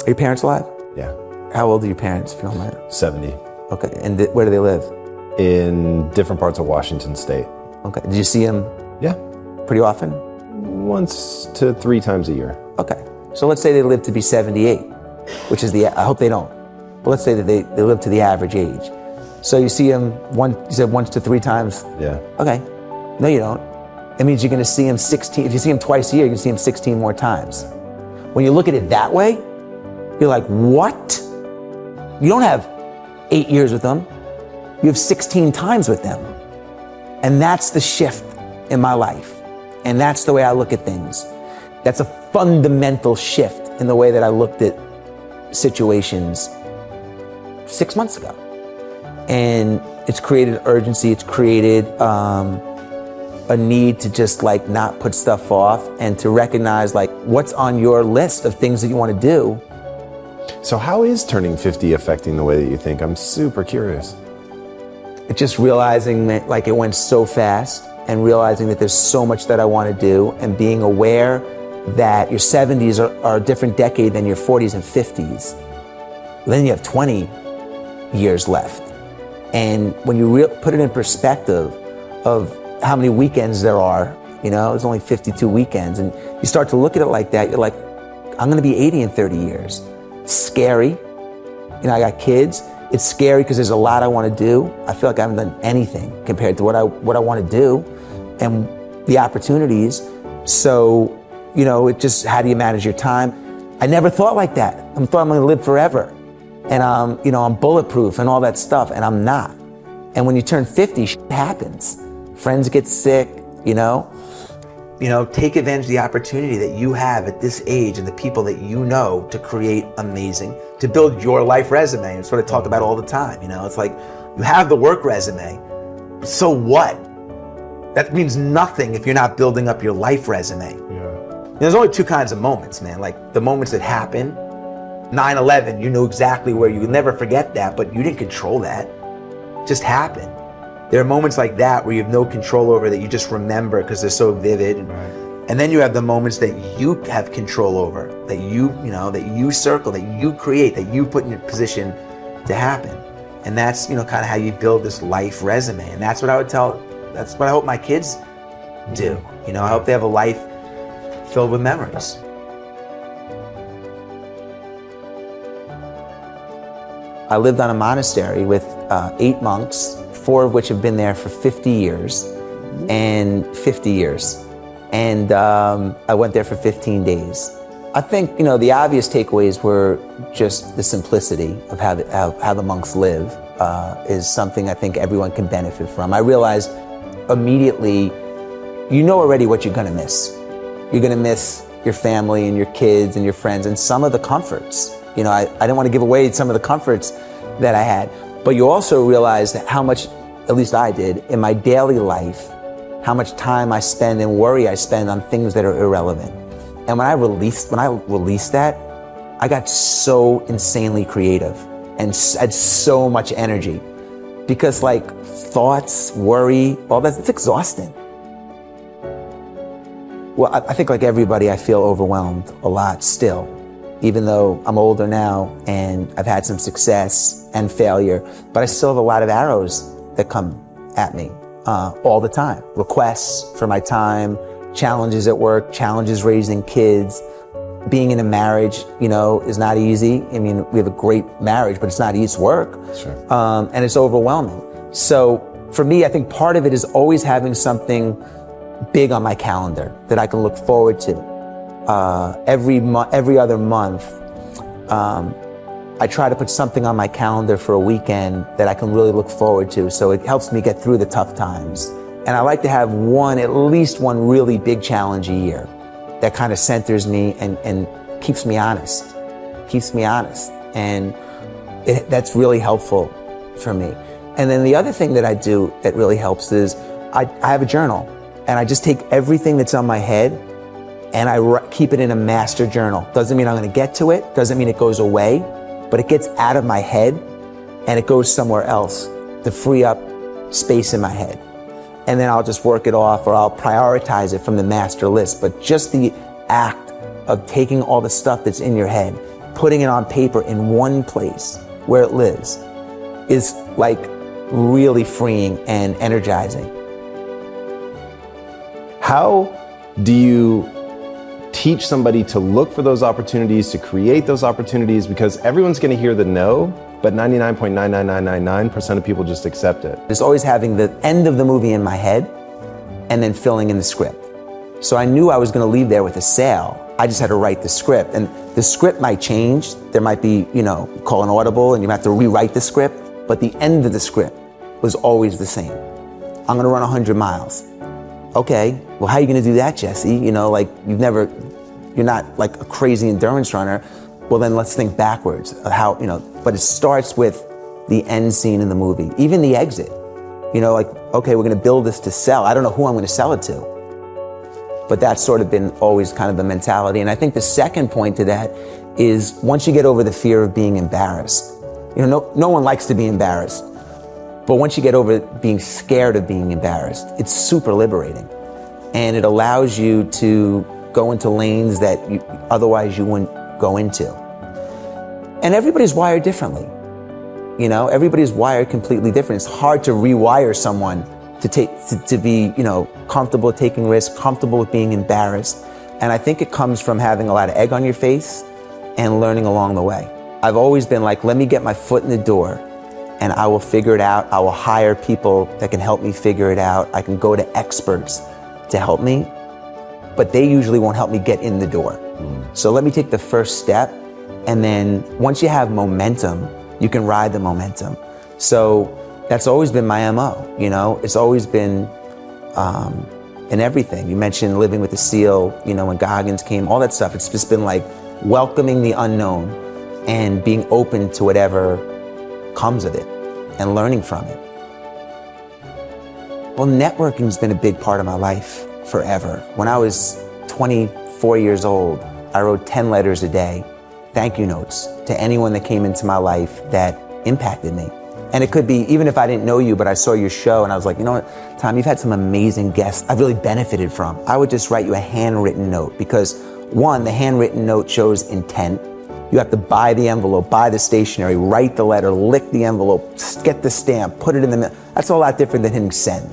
Are your parents alive? Yeah. How old are your parents, if you don't mind? 70. Okay, and where do they live? In different parts of Washington State. Okay, did you see them Yeah. pretty often? Once to 3 times a year. Okay, so let's say they live to be 78, which is I hope they don't, but let's say that they live to the average age. So you see them you said once to 3 times? Yeah. Okay, no you don't. It means you're gonna see them 16, if you see them twice a year, you can see them 16 more times. When you look at it that way, you're like, what? You don't have 8 years with them, you have 16 times with them. And that's the shift in my life. And that's the way I look at things. That's a fundamental shift in the way that I looked at situations 6 months ago. And it's created urgency, it's created a need to just like not put stuff off and to recognize like what's on your list of things that you want to do. So how is turning 50 affecting the way that you think? I'm super curious. It's just realizing that like it went so fast and realizing that there's so much that I want to do and being aware that your 70s are a different decade than your 40s and 50s. Then you have 20 years left. And when you put it in perspective of how many weekends there are, you know, there's only 52 weekends, and you start to look at it like that, you're like, I'm gonna be 80 in 30 years. It's scary. You know, I got kids. It's scary because there's a lot I want to do. I feel like I haven't done anything compared to what I want to do and the opportunities. So, you know, it just, how do you manage your time? I never thought like that. I thought I'm going to live forever. And you know, I'm bulletproof and all that stuff, and I'm not. And when you turn 50, shit happens. Friends get sick, you know. You know, take advantage of the opportunity that you have at this age and the people that you know to create amazing, to build your life resume and sort of talk about all the time. You know, it's like you have the work resume, so what? That means nothing if you're not building up your life resume. Yeah. There's only 2 kinds of moments, man. Like the moments that happen, 9/11, you know exactly where you'll never forget that, but you didn't control that. It just happened. There are moments like that where you have no control over that you just remember because they're so vivid. And then you have the moments that you have control over, that that you circle, that you create, that you put in a position to happen. And that's, you know, kind of how you build this life resume. And that's what I would that's what I hope my kids do. You know, I hope they have a life filled with memories. I lived on a monastery with 8 monks, 4 of which have been there for 50 years and 50 years. And I went there for 15 days. I think, you know, the obvious takeaways were just the simplicity of how the monks live is something I think everyone can benefit from. I realized immediately, you know already what you're gonna miss. You're gonna miss your family and your kids and your friends and some of the comforts. You know, I didn't want to give away some of the comforts that I had, but you also realize that how much, at least I did, in my daily life, how much time I spend and worry I spend on things that are irrelevant. And when I released that, I got so insanely creative and had so much energy because like thoughts, worry, all that, it's exhausting. Well, I think like everybody, I feel overwhelmed a lot still, even though I'm older now and I've had some success and failure, but I still have a lot of arrows that come at me all the time. Requests for my time, challenges at work, challenges raising kids. Being in a marriage, you know, is not easy. I mean, we have a great marriage, but it's not easy. It's work. Sure. And it's overwhelming. So for me, I think part of it is always having something big on my calendar that I can look forward to. Every other month, I try to put something on my calendar for a weekend that I can really look forward to. So it helps me get through the tough times. And I like to have at least one really big challenge a year that kind of centers me and keeps me honest. And that's really helpful for me. And then the other thing that I do that really helps is I have a journal and I just take everything that's on my head and I keep it in a master journal. Doesn't mean I'm gonna get to it, doesn't mean it goes away, but it gets out of my head and it goes somewhere else to free up space in my head. And then I'll just work it off or I'll prioritize it from the master list. But just the act of taking all the stuff that's in your head, putting it on paper in one place where it lives is like really freeing and energizing. How do you teach somebody to look for those opportunities, to create those opportunities? Because everyone's going to hear the no, but 99.99999% of people just accept it. It's always having the end of the movie in my head and then filling in the script. So I knew I was going to leave there with a sale. I just had to write the script, and the script might change. There might be, call an audible and you have to rewrite the script, but the end of the script was always the same. I'm going to run 100 miles. Okay, well, how are you going to do that, Jesse? You're not like a crazy endurance runner. Well, then let's think backwards of how, but it starts with the end scene in the movie, even the exit. Okay, we're going to build this to sell. I don't know who I'm going to sell it to. But that's sort of been always kind of the mentality. And I think the second point to that is once you get over the fear of being embarrassed, no one likes to be embarrassed. But once you get over being scared of being embarrassed, it's super liberating. And it allows you to go into lanes that otherwise you wouldn't go into. And everybody's wired differently. Everybody's wired completely different. It's hard to rewire someone to be, comfortable taking risks, comfortable with being embarrassed. And I think it comes from having a lot of egg on your face and learning along the way. I've always been like, let me get my foot in the door and I will figure it out. I will hire people that can help me figure it out. I can go to experts to help me, but they usually won't help me get in the door. So let me take the first step. And then once you have momentum, you can ride the momentum. So that's always been my MO, it's always been in everything. You mentioned living with the SEAL, when Goggins came, all that stuff. It's just been like welcoming the unknown and being open to whatever comes of it and learning from it. Well, networking's been a big part of my life forever. When I was 24 years old, I wrote 10 letters a day, thank you notes to anyone that came into my life that impacted me. And it could be, even if I didn't know you, but I saw your show and I was like, you know what, Tom, you've had some amazing guests I've really benefited from. I would just write you a handwritten note because one, the handwritten note shows intent. You have to buy the envelope, buy the stationery, write the letter, lick the envelope, get the stamp, put it in the mail. That's a lot different than hitting send.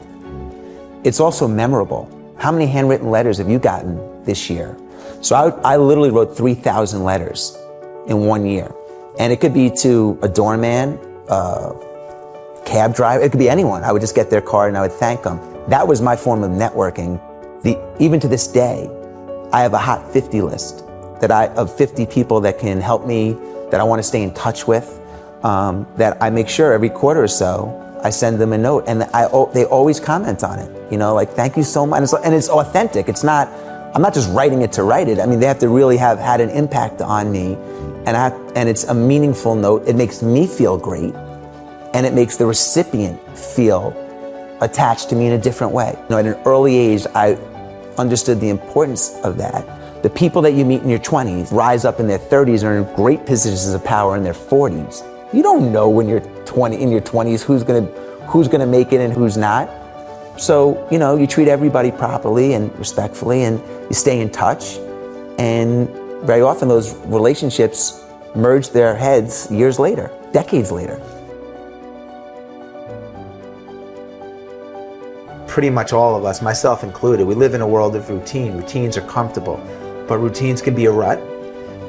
It's also memorable. How many handwritten letters have you gotten this year? So I literally wrote 3,000 letters in 1 year. And it could be to a doorman, cab driver, it could be anyone. I would just get their card and I would thank them. That was my form of networking. Even to this day, I have a hot 50 list of 50 people that can help me, that I want to stay in touch with, that I make sure every quarter or so, I send them a note and they always comment on it. Like, thank you so much. And it's authentic. I'm not just writing it to write it. I mean, they have to really have had an impact on me, and it's a meaningful note. It makes me feel great, and it makes the recipient feel attached to me in a different way. At an early age, I understood the importance of that. The people that you meet in your 20s rise up in their 30s and are in great positions of power in their 40s. You don't know when you're in your 20s who's gonna make it and who's not. So, you treat everybody properly and respectfully, and you stay in touch. And very often those relationships merge their heads years later, decades later. Pretty much all of us, myself included, we live in a world of routine. Routines are comfortable, but routines can be a rut.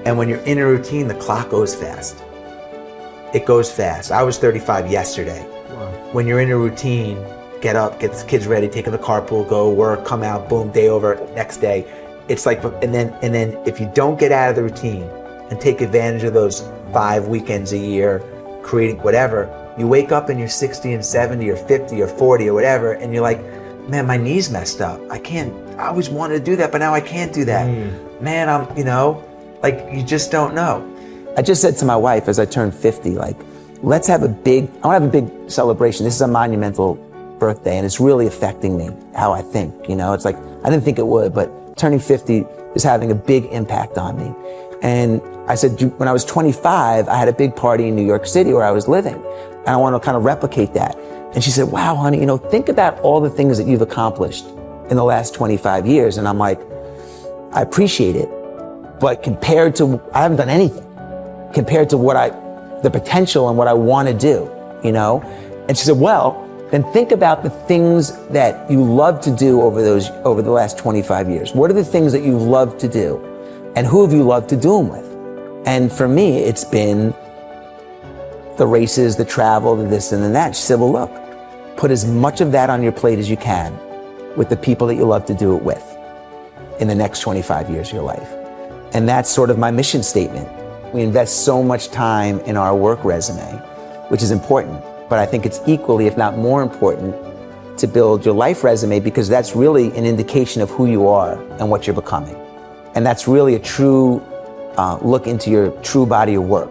And when you're in a routine, the clock goes fast. It goes fast. I was 35 yesterday. Wow. When you're in a routine, get up, get the kids ready, take them to carpool, go work, come out, boom, day over, next day. It's like, and then if you don't get out of the routine and take advantage of those 5 weekends a year, creating whatever, you wake up and you're 60 and 70 or 50 or 40 or whatever, and you're like, man, my knee's messed up. I always wanted to do that, but now I can't do that. Man, you just don't know. I just said to my wife as I turned 50, let's have I want to have a big celebration. This is a monumental birthday, and it's really affecting me, how I think. It's like, I didn't think it would, but turning 50 is having a big impact on me. And I said, when I was 25, I had a big party in New York City where I was living, and I want to kind of replicate that. And she said, wow, honey, think about all the things that you've accomplished in the last 25 years. And I'm like, I appreciate it, but compared to, I haven't done anything. compared to the potential and what I want to do, you know? And she said, well, then think about the things that you love to do over the last 25 years. What are the things that you love to do? And who have you loved to do them with? And for me, it's been the races, the travel, the this and the that. She said, well, look, put as much of that on your plate as you can with the people that you love to do it with in the next 25 years of your life. And that's sort of my mission statement. We invest so much time in our work resume, which is important, but I think it's equally, if not more important, to build your life resume, because that's really an indication of who you are and what you're becoming. And that's really a true look into your true body of work.